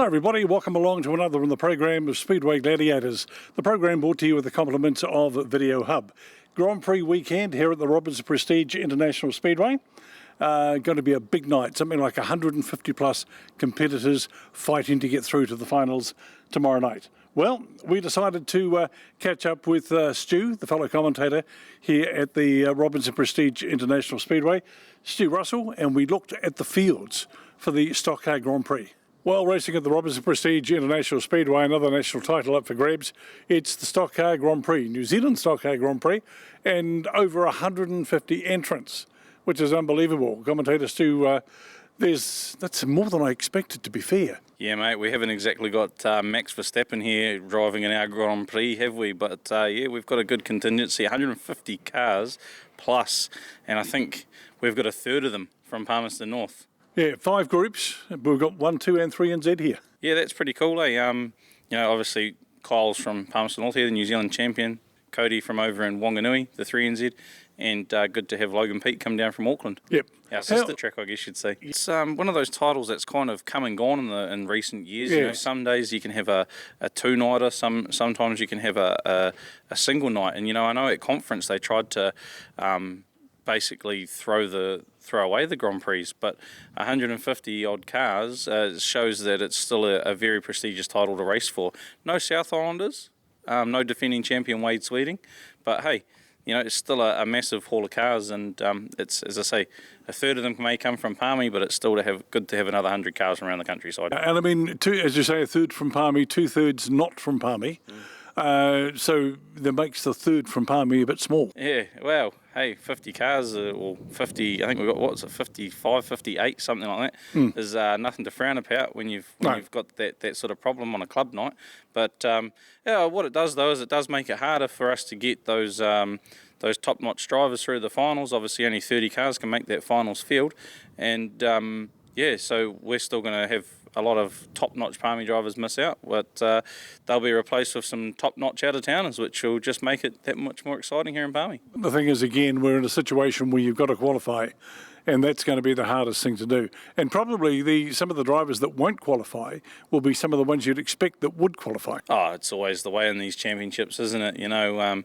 Hi everybody, welcome along to another on the program of Speedway Gladiators. The program brought to you with the compliments of Video Hub. Grand Prix weekend here at the Robertson Prestige International Speedway. Going to be a big night, something like 150 plus competitors fighting to get through to the finals tomorrow night. Well, we decided to catch up with Stu, the fellow commentator here at the Robertson Prestige International Speedway, Stu Russell, and we looked at the fields for the Stockcar Grand Prix. Well, racing at the Robertson Prestige International Speedway, another national title up for grabs. It's the Stockcar Grand Prix, New Zealand Stockcar Grand Prix, and over 150 entrants, which is unbelievable. Commentator Stu, that's more than I expected, to be fair. Yeah, mate, we haven't exactly got Max Verstappen here driving in our Grand Prix, have we? But yeah, we've got a good contingency, 150 cars plus, and I think we've got a third of them from Palmerston North. Yeah, 5 groups. We've got 1, 2 and 3 NZ here. Yeah, that's pretty cool, eh? You know, obviously Kyle's from Palmerston North here, the New Zealand champion. Cody from over in Wanganui, the 3NZ. And good to have Logan Peake come down from Auckland. Yep. Our sister track, I guess you'd say. It's one of those titles that's kind of come and gone in recent years. Yes. You know, some days you can have a two-nighter, sometimes you can have a single night. And, you know, I know at conference they tried to basically throw away the Grand Prix, but 150 odd cars shows that it's still a very prestigious title to race for. No South Islanders, no defending champion Wade Sweeting, but hey, you know, it's still a massive haul of cars, and it's, as I say, a third of them may come from Palmy, but it's still good to have another 100 cars from around the countryside. And I mean, as you say, a third from Palmy, 2/3 not from Palmy. So that makes the third from Palmy a bit small. Yeah, well, hey, 50 cars, or 50, I think we've got, 55, 58, something like that, is nothing to frown about when you've got that sort of problem on a club night. But yeah, what it does, though, is it does make it harder for us to get those top-notch drivers through the finals. Obviously, only 30 cars can make that finals field. And, yeah, so we're still going to have a lot of top-notch Palmy drivers miss out, but they'll be replaced with some top-notch out-of-towners, which will just make it that much more exciting here in Palmy. The thing is, again, we're in a situation where you've got to qualify, and that's going to be the hardest thing to do. And probably some of the drivers that won't qualify will be some of the ones you'd expect that would qualify. Oh, it's always the way in these championships, isn't it? You know,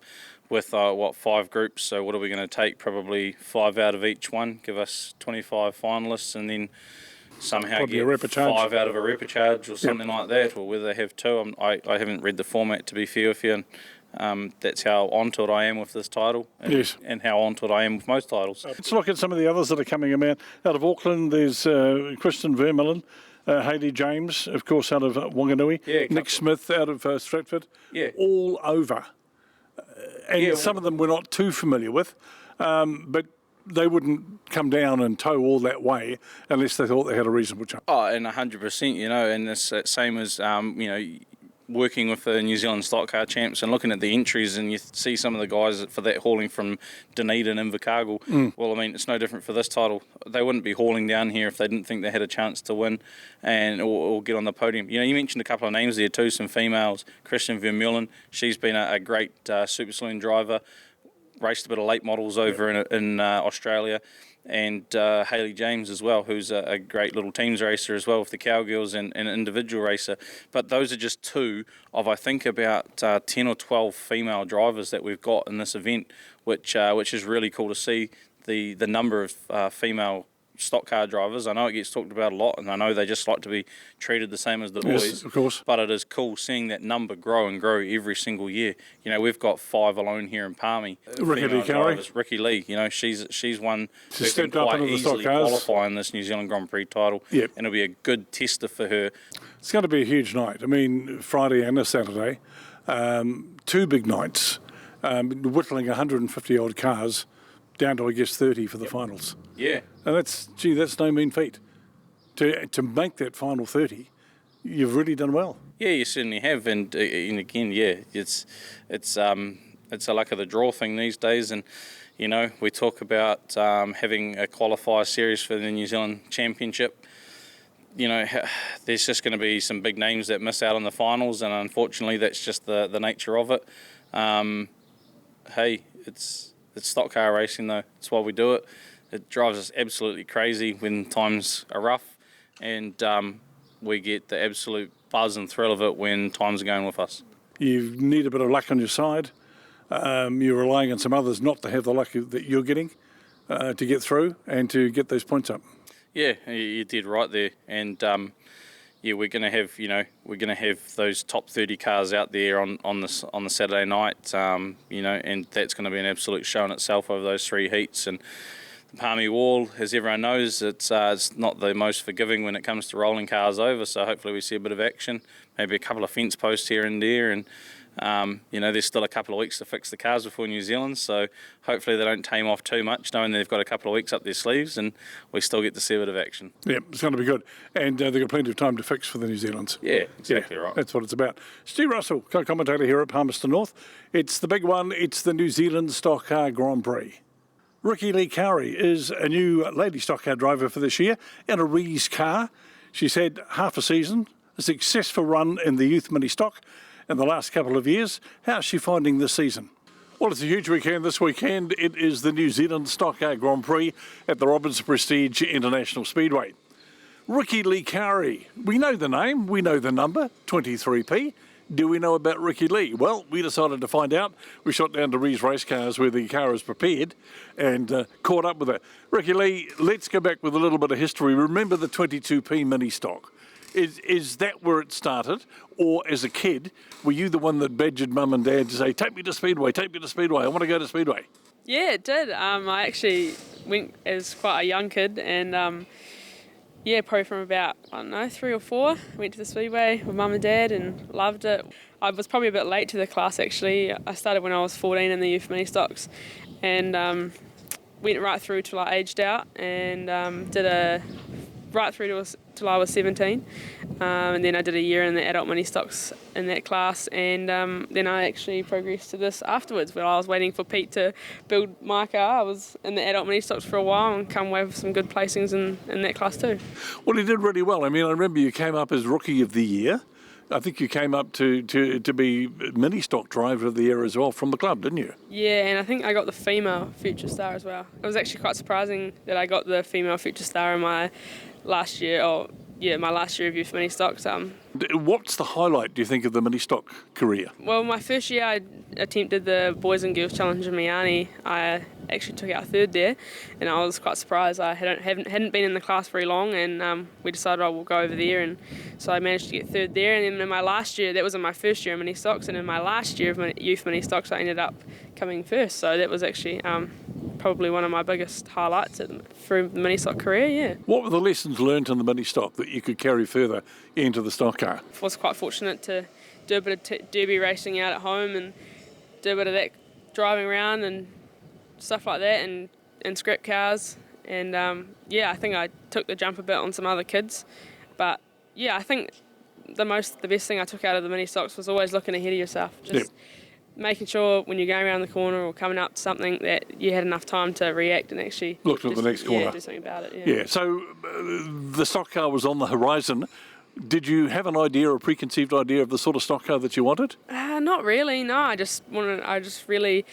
with 5 groups, so what are we going to take? Probably 5 out of each one, give us 25 finalists, and then somehow probably get 5 out of a repecharge or something like that, or whether they have 2. I haven't read the format, to be fair with you, and that's how onto it I am with this title, and, yes, and how onto it I am with most titles. Let's look at some of the others that are coming out of Auckland. There's Kristen Vermeulen, Hayley James, of course, out of Wanganui, Nick Smith out of Stratford, all over. And some of them we're not too familiar with, but they wouldn't come down and tow all that way unless they thought they had a reasonable chance. Oh, and 100%, you know, and it's the same as, you know, working with the New Zealand Stockcar Champs and looking at the entries, and you see some of the guys for that hauling from Dunedin and Invercargill. Well, I mean, it's no different for this title. They wouldn't be hauling down here if they didn't think they had a chance to win or get on the podium. You know, you mentioned a couple of names there too, some females. Kristen Vermeulen, she's been a great Super Saloon driver, raced a bit of late models over in Australia, and Hayley James as well, who's a great little teams racer as well with the Cowgirls and an individual racer. But those are just 2 of, I think, about 10 or 12 female drivers that we've got in this event, which is really cool to see the number of female stock car drivers. I know it gets talked about a lot, and I know they just like to be treated the same as the boys. Yes, of course. But it is cool seeing that number grow and grow every single year. You know, we've got 5 alone here in Palmy. Riki-Lee Kauri. Riki-Lee, you know, she's one who can stepped up quite into the easily Stockcars. qualify in this New Zealand Grand Prix title. Yep. And it'll be a good tester for her. It's going to be a huge night. I mean, Friday and a Saturday, 2 big nights, whittling 150 odd cars down to, I guess, 30 for the finals. Yeah. And that's no mean feat. To make that final 30, you've really done well. Yeah, you certainly have, and again, yeah, it's a luck of the draw thing these days, and you know, we talk about having a qualifier series for the New Zealand Championship. You know, there's just going to be some big names that miss out on the finals, and unfortunately, that's just the nature of it. Hey, it's stock car racing, though. It's why we do it. It drives us absolutely crazy when times are rough, and we get the absolute buzz and thrill of it when times are going with us. You need a bit of luck on your side. You're relying on some others not to have the luck that you're getting to get through and to get those points up. Yeah, you did right there, and we're going to have those top 30 cars out there on the Saturday night, and that's going to be an absolute show in itself over those 3 heats. And the Palmy Wall, as everyone knows, it's not the most forgiving when it comes to rolling cars over. So hopefully we see a bit of action, maybe a couple of fence posts here and there, and there's still a couple of weeks to fix the cars before New Zealand, so hopefully they don't tame off too much, knowing they've got a couple of weeks up their sleeves, and we still get to see a bit of action. Yeah, it's going to be good, and they've got plenty of time to fix for the New Zealanders. Yeah, exactly right. That's what it's about. Stu Russell, co-commentator here at Palmerston North. It's the big one. It's the New Zealand Stockcar Grand Prix. Riki-Lee Kauri is a new lady stock car driver for this year in a Rees car. She's had half a season, a successful run in the youth mini stock in the last couple of years. How's she finding this season? Well, it's a huge weekend this weekend. It is the New Zealand Stockcar Grand Prix at the Robertson Prestige International Speedway. Riki-Lee Kauri, we know the name, we know the number, 23P. Do we know about Riki-Lee? Well, we decided to find out. We shot down to Rees Race Cars where the car is prepared and caught up with it. Riki-Lee, let's go back with a little bit of history. Remember the 22P mini stock? Is that where it started? Or as a kid, were you the one that badgered mum and dad to say, take me to Speedway, I want to go to Speedway? Yeah, it did. I actually went as quite a young kid and probably from about, 3 or 4, went to the Speedway with mum and dad and loved it. I was probably a bit late to the class actually. I started when I was 14 in the youth mini stocks and went right through till I aged out and did a right through till I was 17, and then I did a year in the adult mini stocks in that class, and then I actually progressed to this afterwards where I was waiting for Pete to build my car. I was in the adult mini stocks for a while and come away with some good placings in that class too. Well, he did really well. I mean, I remember you came up as Rookie of the Year. I think you came up to be mini stock driver of the year as well from the club, didn't you? Yeah, and I think I got the female future star as well. It was actually quite surprising that I got the female future star in my last year of youth mini stocks. What's the highlight, do you think, of the mini stock career? Well, my first year I attempted the Boys and Girls Challenge in Miami. I actually took out 3rd there, and I was quite surprised. I hadn't been in the class very long, and we decided we'll go over there, and so I managed to get 3rd there. And then in my last year, that was in my first year of mini stocks, and in my last year of youth mini stocks, I ended up coming 1st. So that was actually probably one of my biggest highlights through the mini stock career. Yeah. What were the lessons learned in the mini stock that you could carry further into the stock car? I was quite fortunate to do a bit of derby racing out at home and do a bit of that driving around and stuff like that and scrap cars. And I think I took the jump a bit on some other kids. But I think the best thing I took out of the mini stocks was always looking ahead of yourself. Just making sure when you're going around the corner or coming up to something that you had enough time to react and actually look at the next corner. Do something about it. Yeah. So the stock car was on the horizon. Did you have an idea, a preconceived idea of the sort of stock car that you wanted? Not really. No, I just really,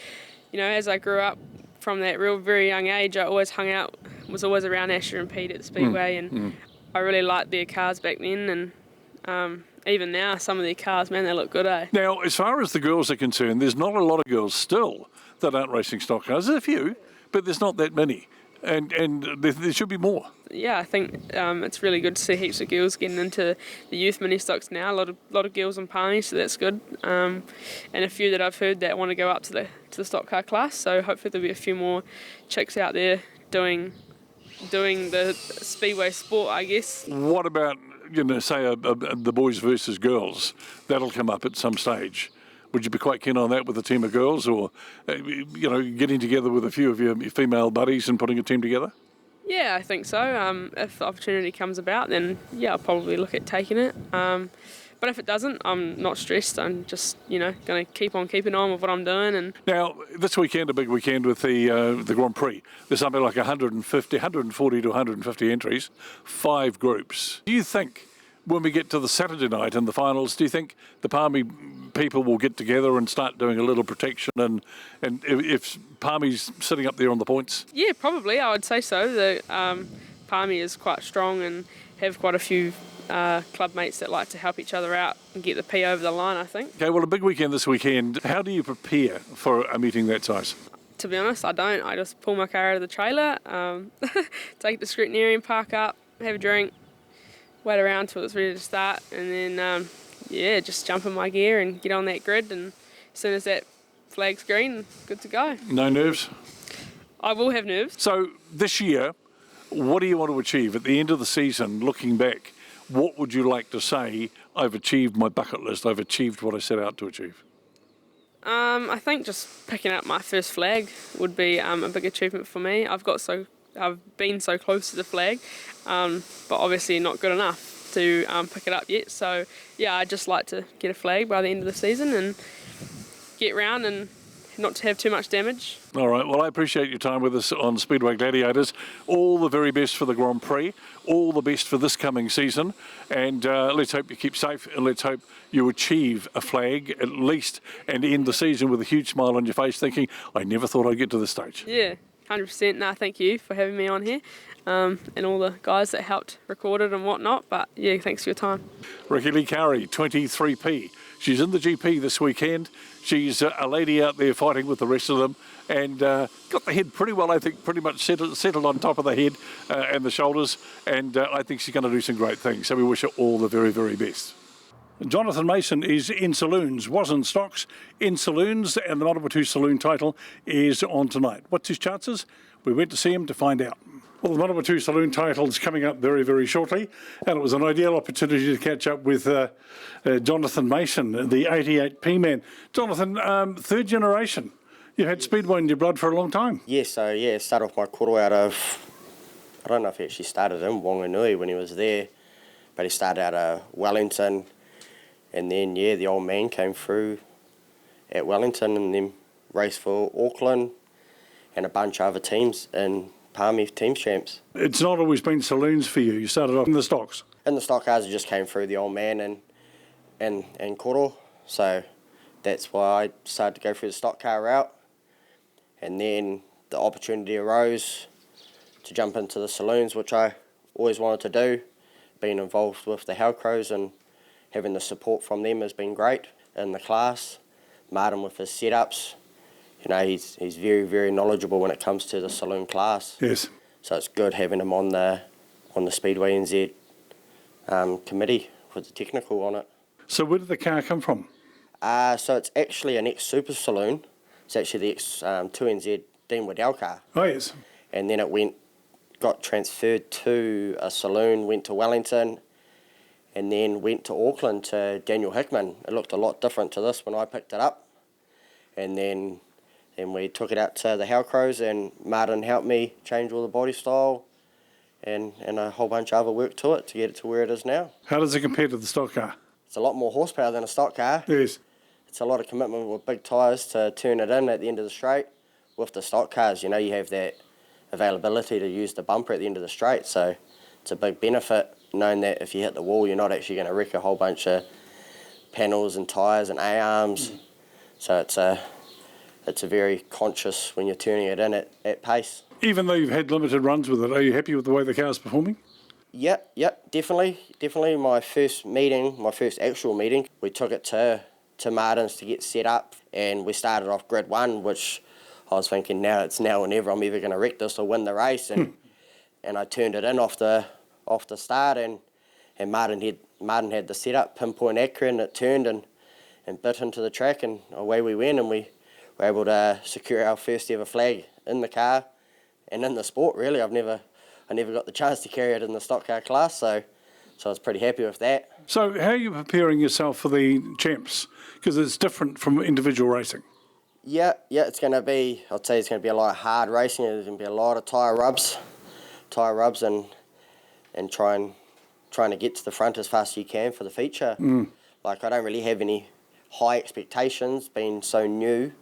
as I grew up from that very young age, I always was always around Asher and Pete at the Speedway, and I really liked their cars back then, and even now, some of their cars, man, they look good, eh? Now, as far as the girls are concerned, there's not a lot of girls still that aren't racing stock cars. There's a few, but there's not that many. And there should be more. Yeah, I think it's really good to see heaps of girls getting into the youth mini stocks now. A lot of girls in Palmy, so that's good. And a few that I've heard that want to go up to the stock car class. So hopefully there'll be a few more chicks out there doing the speedway sport, I guess. What about say the boys versus girls? That'll come up at some stage. Would you be quite keen on that with a team of girls, or getting together with a few of your female buddies and putting a team together? Yeah, I think so. If the opportunity comes about, then I'll probably look at taking it. But if it doesn't, I'm not stressed. I'm just going to keep on keeping on with what I'm doing. And now this weekend, a big weekend with the Grand Prix. There's something like 140 to 150 entries, 5 groups. Do you think, when we get to the Saturday night in the finals, do you think the Palmy people will get together and start doing a little protection, and if Palmy's sitting up there on the points? Yeah, probably. I would say so. The Palmy is quite strong and have quite a few club mates that like to help each other out and get the P over the line, I think. Okay, well, a big weekend this weekend. How do you prepare for a meeting that size? To be honest, I don't. I just pull my car out of the trailer, take it to scrutineering, park up, have a drink, wait around till it's ready to start, and then, just jump in my gear and get on that grid, and as soon as that flag's green, good to go. No nerves? I will have nerves. So this year, what do you want to achieve? At the end of the season, looking back, what would you like to say, I've achieved my bucket list, I've achieved what I set out to achieve? I think just picking up my first flag would be a big achievement for me. I've been so close to the flag, but obviously not good enough to pick it up yet. So yeah, I'd just like to get a flag by the end of the season and get round and not to have too much damage. All right, well, I appreciate your time with us on Speedway Gladiators. All the very best for the Grand Prix, all the best for this coming season, and let's hope you keep safe, and let's hope you achieve a flag at least and end the season with a huge smile on your face thinking, I never thought I'd get to this stage. Yeah, 100%. No, thank you for having me on here, and all the guys that helped record it and whatnot, but yeah, thanks for your time. Riki-Lee Kauri, 23P. She's in the GP this weekend. She's a lady out there fighting with the rest of them, and got the head pretty well, I think, pretty much settled on top of the head and the shoulders, and I think she's going to do some great things. So we wish her all the very, very best. Johnathan Mason is in saloons, was in stocks, in saloons, and the Manawatu Saloon title is on tonight. What's his chances? We went to see him to find out. Well, the Manawatu Saloon title is coming up very, very shortly, and it was an ideal opportunity to catch up with Johnathan Mason, the 88P man. Johnathan, third generation. You had Speedway in your blood for a long time. Yeah, so started off my koro out of, I don't know if he actually started in Whanganui when he was there, but he started out of Wellington, and then, the old man came through at Wellington and then raced for Auckland and a bunch of other teams in Palmy Teams Champs. It's not always been saloons for you. You started off in the stocks. In the stock cars, it just came through the old man and koro, so that's why I decided to go through the stock car route. And then the opportunity arose to jump into the saloons, which I always wanted to do. Being involved with the Halcrows and having the support from them has been great in the class. Martin with his setups, he's very, very knowledgeable when it comes to the saloon class. Yes. So it's good having him on the Speedway NZ committee with the technical on it. So where did the car come from? So it's actually an ex-Super Saloon. It's actually the ex-2NZ Dean Waddell car. Oh, yes. And then it got transferred to a saloon, went to Wellington, and then went to Auckland to Daniel Hickman. It looked a lot different to this when I picked it up. And then we took it out to the Halcrows, and Martin helped me change all the body style and a whole bunch of other work to it to get it to where it is now. How does it compare to the stock car? It's a lot more horsepower than a stock car. Yes. It's a lot of commitment with big tyres to turn it in at the end of the straight. With the stock cars, you have that availability to use the bumper at the end of the straight, so it's a big benefit knowing that if you hit the wall, you're not actually going to wreck a whole bunch of panels and tyres and A-arms. So it's a very conscious when you're turning it in at pace. Even though you've had limited runs with it, are you happy with the way the car's performing? Yep, definitely. My first actual meeting, we took it to Martin's to get set up, and we started off grid 1, which I was thinking it's now or never. I'm either going to wreck this or win the race, and I turned it in off the start, and Martin had the setup pinpoint accurate, and it turned and bit into the track, and away we went, and we were able to secure our first ever flag in the car and in the sport. Really, I never got the chance to carry it in the stock car class, so I was pretty happy with that. So how are you preparing yourself for the champs? Because it's different from individual racing. Yeah, it's going to be, I'd say it's going to be a lot of hard racing. There's going to be a lot of tyre rubs and trying to get to the front as fast as you can for the feature. Like, I don't really have any high expectations, being so new,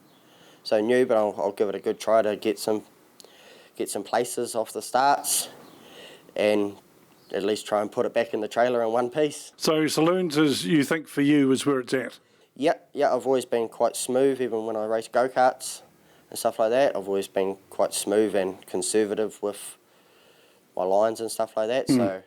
but I'll give it a good try to get some places off the starts and at least try and put it back in the trailer in one piece. So saloons, as you think for you, is where it's at? Yeah, I've always been quite smooth, even when I race go-karts and stuff like that. I've always been quite smooth and conservative with my lines and stuff like that, so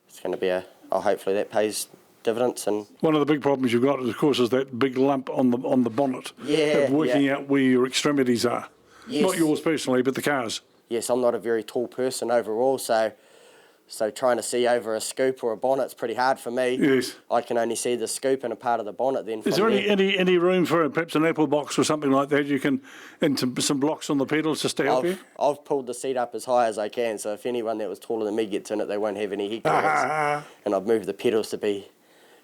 it's going to be a hopefully that pays dividends. And One of the big problems you've got, of course, is that big lump on the bonnet. Of working out where your extremities are. Yes. Not yours personally, but the car's. Yes, I'm not a very tall person overall, so trying to see over a scoop or a bonnet's pretty hard for me. Yes. I can only see the scoop and a part of the bonnet then. Is there any room for perhaps an apple box or something like that? You can, and some blocks on the pedals just to help you? I've pulled the seat up as high as I can, so if anyone that was taller than me gets in it, they won't have any heat clearance. And I've moved the pedals to be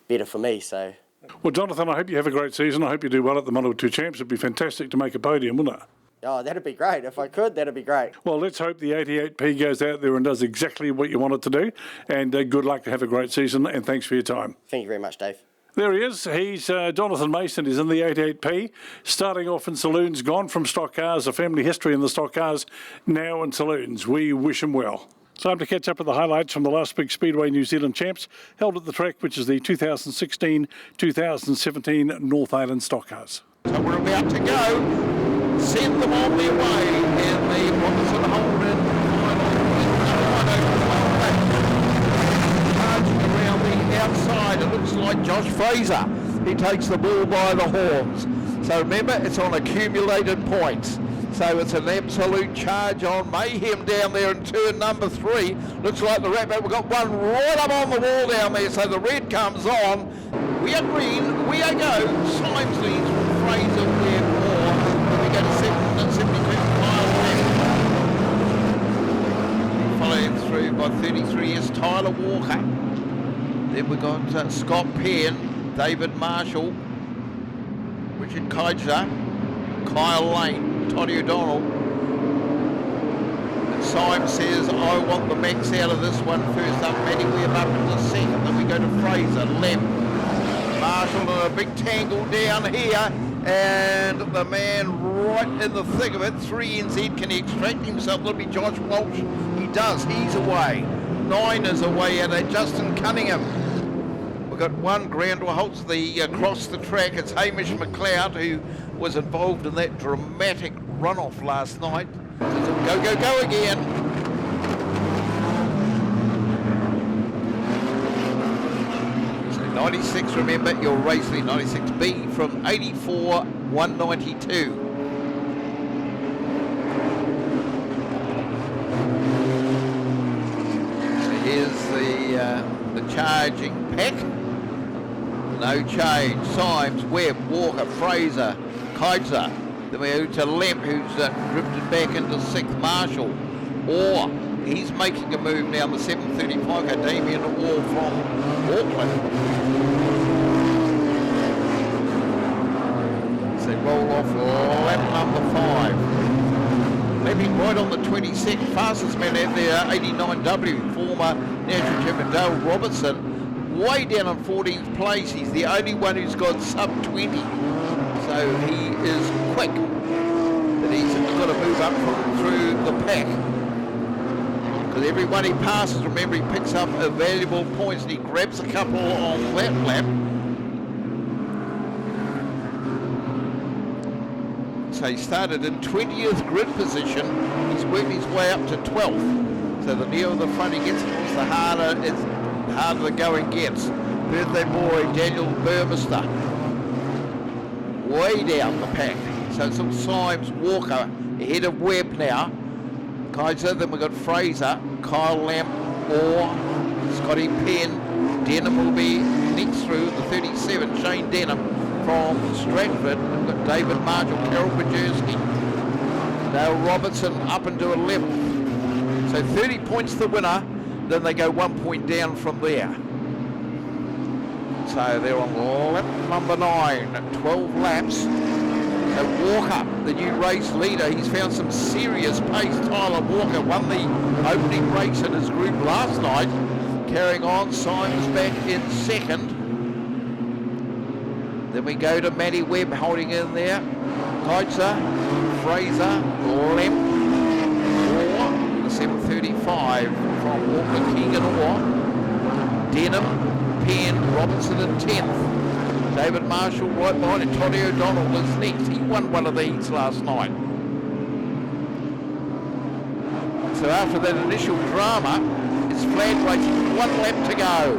better for me, so. Well, Johnathan, I hope you have a great season. I hope you do well at the Manawatu Champs. It'd be fantastic to make a podium, wouldn't it? Oh, that'd be great. If I could, that'd be great. Well, let's hope the 88P goes out there and does exactly what you want it to do. And good luck to have a great season, and thanks for your time. Thank you very much, Dave. There he is. He's Johnathan Mason. He's in the 88P, starting off in saloons, gone from stock cars, a family history in the stock cars, now in saloons. We wish him well. Time to catch up with the highlights from the last big Speedway New Zealand Champs held at the track, which is the 2016-2017 North Island Stockcars. So we're about to go. Send them on their way in the Robertson Holden marching around the outside. It looks like Josh Fraser. He takes the ball by the horns. So remember, it's on accumulated points. So it's an absolute charge on mayhem down there in turn number 3. Looks like the rat, we've got one right up on the wall down there. So the red comes on. We are green, we are go. Symes leads from Fraser, Webb, Moore. We go to 72 mile left. Followed through by 33 is Tyler Walker. Then we've got Scott Penn, David Marshall, Richard Kaiser, Kyle Lane, Toddy O'Donnell. And Symes says, I want the max out of this one. First up, Matty Webb up into second. Then we go to Fraser, left. Marshall in a big tangle down here. And the man right in the thick of it, 3NZ, can he extract himself? It'll be Josh Walsh. He does, he's away. 9 is away at Justin Cunningham. We've got one ground halts across the track. It's Hamish McLeod, who was involved in that dramatic runoff last night. Go, go, go again. 96, remember, your race lead, 96B from 84, 192. So here's the charging pack. No change. Symes, Webb, Walker, Fraser, Kaiser. Then we go to Lemp, who's drifted back into 6th. Marshall. Or he's making a move now. The 735 car, Damien Wall from Auckland. So roll off lap number 5. Lapping right on the 22nd, fastest man out there, 89W, former national champion Dale Robertson, way down in 14th place. He's the only one who's got sub 20, so he is quick, but he's got to move up through the pack. Because everyone he passes, remember, he picks up valuable points, and he grabs a couple on that lap. So he started in 20th grid position. He's worked his way up to 12th. So the nearer the front he gets, the harder the going gets. Birthday boy Daniel Burmester, way down the pack. So it's all Symes, Walker ahead of Webb now. Kaiser, then we've got Fraser, Kyle Lamp, Orr, Scotty Penn. Denham will be next through, the 37, Shane Denham from Stratford. We've got David Marshall, Carol Bajerski, Dale Robertson up into 11th. So 30 points the winner, then they go 1 point down from there. So they're on lap number 9, 12 laps. So Walker, the new race leader, he's found some serious pace. Tyler Walker won the opening race in his group last night. Carrying on, Symes back in second. Then we go to Matty Webb holding in there. Kaiser, Fraser, Lemp, Orr, the 735 from Auckland, Keegan Orr, Denham, Penn, Robertson in 10th. David Marshall right behind it. Toddy O'Donnell is next. He won one of the heats last night. So after that initial drama, it's flag racing, 1 lap to go.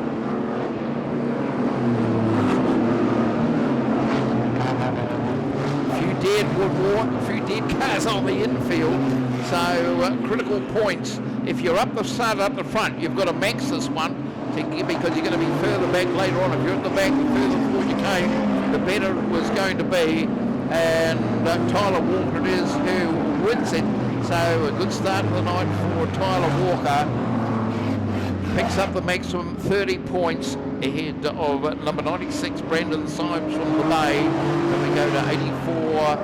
dead wood, a few dead cars on the infield. So critical points. If you're up the start, up the front, you've got to max this one because you're going to be further back later on. If you're at the back, the further forward you came, the better it was going to be. And Tyler Walker it is who wins it. So a good start of the night for Tyler Walker. Picks up the maximum 30 points ahead of number 96, Brandon Symes from the Bay. Then we go to 84,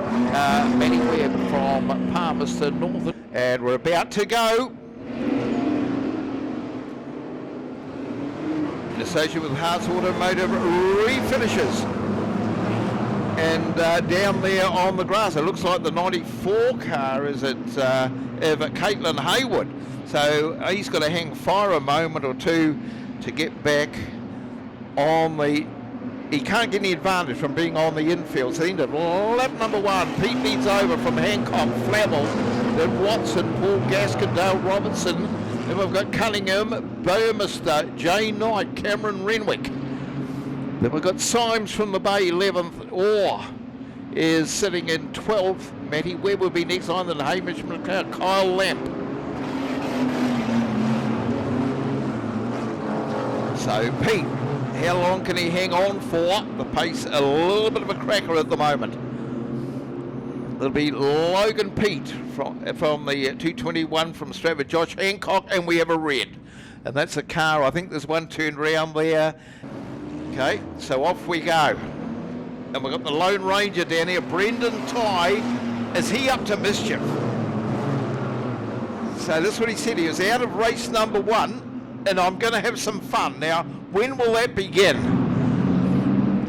Matty Webb from Palmerston North. And we're about to go. In association with Haas Automotive refinishes. And down there on the grass, it looks like the 94 car is at Caitlin Haywood. So he's got to hang fire a moment or two to get back on the... He can't get any advantage from being on the infield. So into lap number 1, Pete leads over from Hancock, Flavel, then Watson, Paul Gaskin, Dale Robertson. Then we've got Cunningham, Burmester, Jay Knight, Cameron Renwick. Then we've got Symes from the Bay, 11th. Orr is sitting in 12th. Matty Webb will be next on, then Hamish McLeod, Kyle Lamp. So Pete, how long can he hang on for? The pace a little bit of a cracker at the moment. It'll be Logan Pete from the 221 from Stratford, Josh Hancock, and we have a red. And that's a car, I think there's one turned round there. Okay, so off we go. And we've got the Lone Ranger down here, Brendan Tye. Is he up to mischief? So this is what he said, he was out of race number 1. And I'm going to have some fun. Now, when will that begin?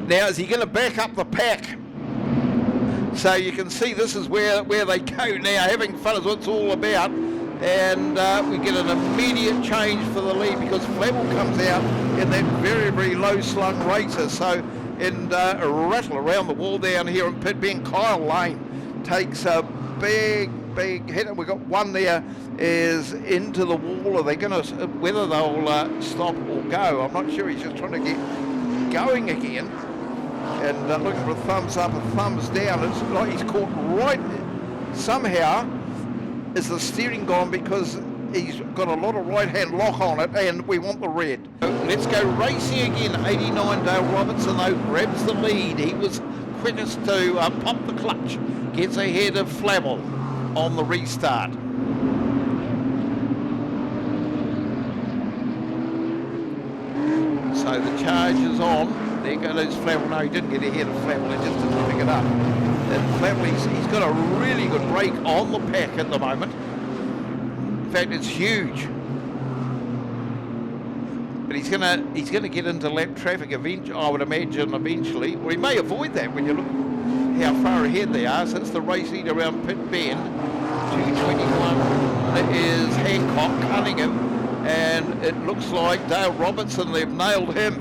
Now, is he going to back up the pack? So you can see this is where they go now. Having fun is what it's all about. And we get an immediate change for the lead because Flavel comes out in that very, very low-slung racer. So, and a rattle around the wall down here in pit being Kyle Lane takes a big hit. And we've got one there is into the wall. Are they going to, whether they'll stop or go? I'm not sure. He's just trying to get going again. And looking for a thumbs up, a thumbs down. It's like he's caught right somehow. Is the steering gone because he's got a lot of right-hand lock on it, and we want the red. Let's go racing again. 89 Dale Robertson though grabs the lead. He was quickest to pop the clutch. Gets ahead of Flavel on the restart. So the charge is on. There goes Flavel. No, he didn't get ahead of Flavel. He just didn't pick it up. And Flavel, he's got a really good break on the pack at the moment. In fact, it's huge. But he's gonna get into lap traffic eventually. I would imagine eventually, or he may avoid that when you look how far ahead they are. Since the race lead around Pit Bend, 221 is Hancock, Cunningham, and it looks like Dale Robertson. They've nailed him.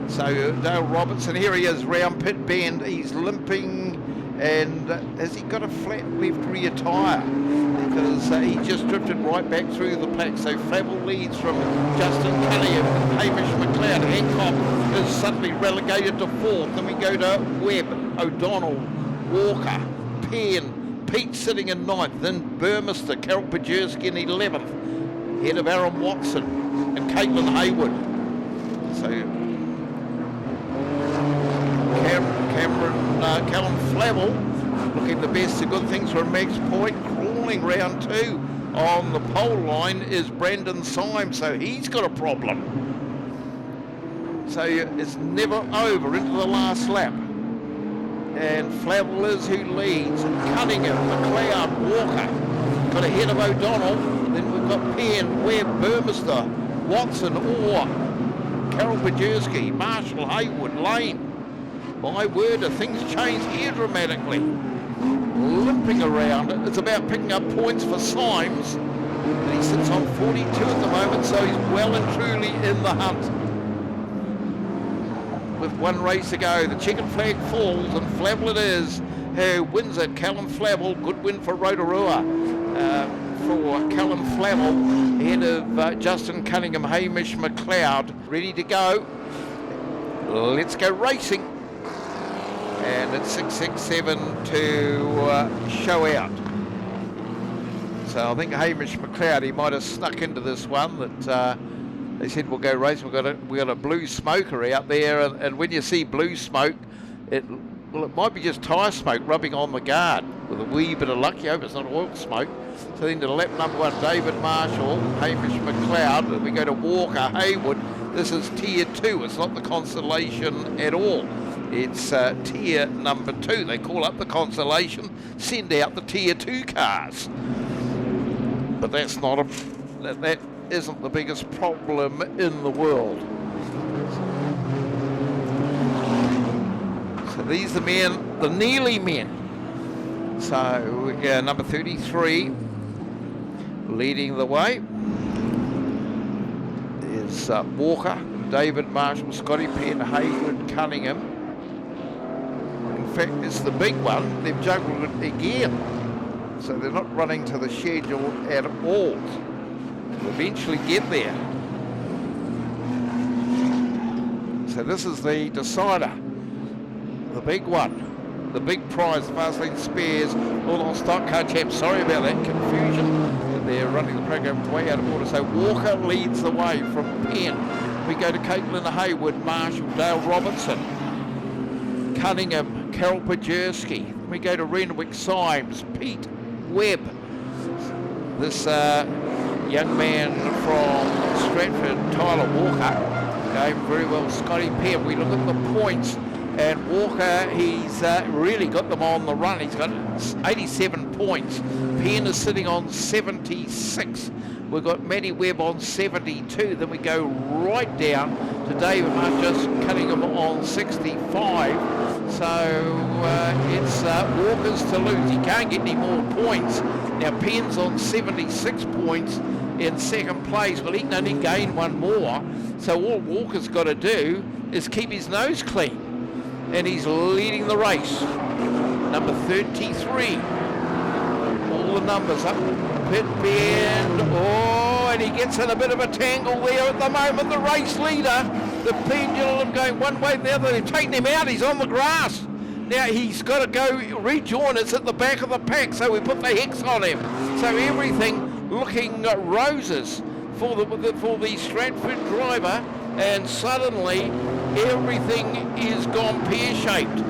So Dale Robertson, here he is round Pit Bend. He's limping, and has he got a flat left rear tyre? Because he just drifted right back through the pack. So Flavel leads from Justin Cunningham, Hamish McLeod. Hancock is suddenly relegated to 4th. Then we go to Webb, O'Donnell, Walker, Penn, Pete sitting in 9th. Then Burmester, Carol Pajerski in 11th. Head of Aaron Watson and Caitlin Haywood. So Callum Flavel looking the best of good things for Max Point. Crawling round 2 on the pole line is Brandon Symes, so he's got a problem. So it's never over into the last lap. And Flavel is who leads. Cunningham, McLeod, Walker got ahead of O'Donnell. Then we've got Penn, Webb, Burmester, Watson, Orr, Carol Pajerski, Marshall, Haywood, Lane. My word, things change here dramatically. Limping around. It's about picking up points for Symes. And he sits on 42 at the moment, so he's well and truly in the hunt. With one race to go, the chicken flag falls, and Flavel it is who wins it. Callum Flavel, good win for Rotorua. For Callum Flavel, ahead of Justin Cunningham, Hamish McLeod. Ready to go. Let's go racing. And it's 667 to show out. So I think Hamish McLeod, he might have snuck into this one. That they said we'll go racing. We got a blue smoker out there, and when you see blue smoke, it might be just tyre smoke rubbing on the guard with a wee bit of luck. You hope it's not oil smoke. So then to lap number 1, David Marshall, Hamish McLeod, and we go to Walker Haywood. This is tier 2. It's not the Constellation at all. It's tier number 2. They call up the Constellation, send out the tier 2 cars. But that's not that isn't the biggest problem in the world. So these are the men, the Nearly men. So number 33 leading the way is Walker, David Marshall, Scotty Penn, Haywood, Cunningham. In fact, it's the big one. They've juggled it again. So they're not running to the schedule at all. We'll eventually get there. So this is the decider, the big one, the big prize, the Fastlane Spares, North Island Stockcar Champs. Sorry about that confusion. They're running the program way out of order. So Walker leads the way from Penn. We go to Caitlin Haywood, Marshall, Dale Robertson, Cunningham, Carol Pajerski. We go to Renwick, Symes, Pete, Webb. This young man from Stratford, Tyler Walker, going very well. Scotty Penn. We look at the points, and Walker, he's really got them on the run. He's got 87 points. Penn is sitting on 76. We've got Matty Webb on 72. Then we go right down to David Marchus, Cunningham on 65. So it's Walker's to lose. He can't get any more points. Now Penn's on 76 points in second place. Well, he can only gain one more. So all Walker's got to do is keep his nose clean. And he's leading the race. Number 33. All the numbers up. Pit bend. Oh, and he gets in a bit of a tangle there at the moment. The race leader, the pendulum going one way and the other. They've taken him out. He's on the grass. Now he's got to go rejoin us at the back of the pack. So we put the hex on him. So everything looking roses for the Stratford driver. And suddenly everything is gone pear-shaped.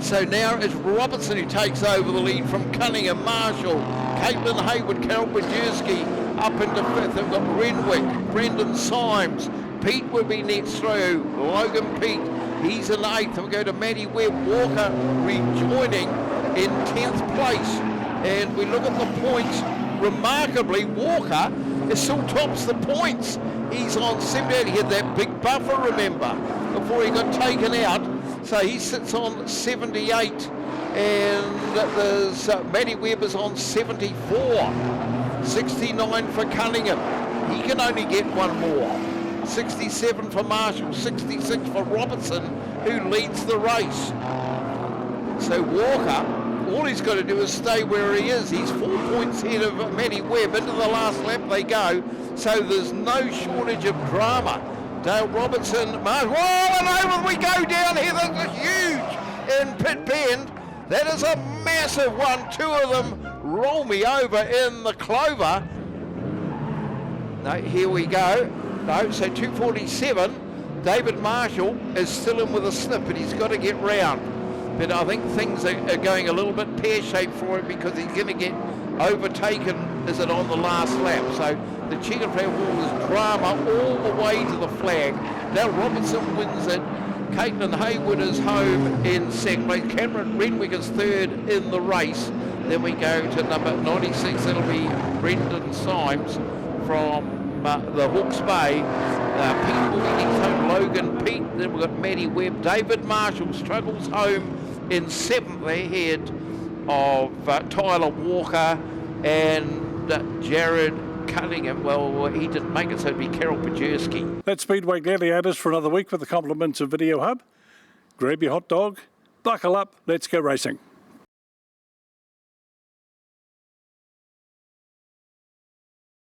So now it's Robertson who takes over the lead from Cunningham, Marshall, Caitlin Haywood, Carol Pajerski up into 5th. They've got Renwick, Brendan Symes, Pete would be next through, Logan Pete, he's in 8th. And we go to Matty Webb, Walker rejoining in 10th place. And we look at the points. Remarkably, Walker still tops the points. He's on 78. He had that big buffer, remember, before he got taken out. So he sits on 78. And there's Matty Webb is on 74. 69 for Cunningham. He can only get one more. 67 for Marshall. 66 for Robertson, who leads the race. So Walker, all he's got to do is stay where he is. He's 4 points ahead of Matty Webb. Into the last lap they go. So there's no shortage of drama. Dale Robertson, whoa, and over we go down here. That's a huge in pit bend. That is a massive one. 2 of them roll me over in the clover. No, here we go. No, so 247. David Marshall is still in with a snip, but he's got to get round. But I think things are going a little bit pear-shaped for him because he's going to get overtaken, is it, on the last lap. So the checkered flag wall is drama all the way to the flag. Now Robertson wins it. Caitlin Haywood is home in second place. Cameron Renwick is third in the race. Then we go to number 96. It'll be Brendan Symes from the Hawke's Bay. Pete will be next home. Logan Pete. Then we've got Matty Webb. David Marshall struggles home in 7th ahead of Tyler Walker and Jared Cunningham. Well, he didn't make it, so it'd be Carol Pajerski. That's Speedway Gladiators for another week with the compliments of Video Hub. Grab your hot dog, buckle up, let's go racing.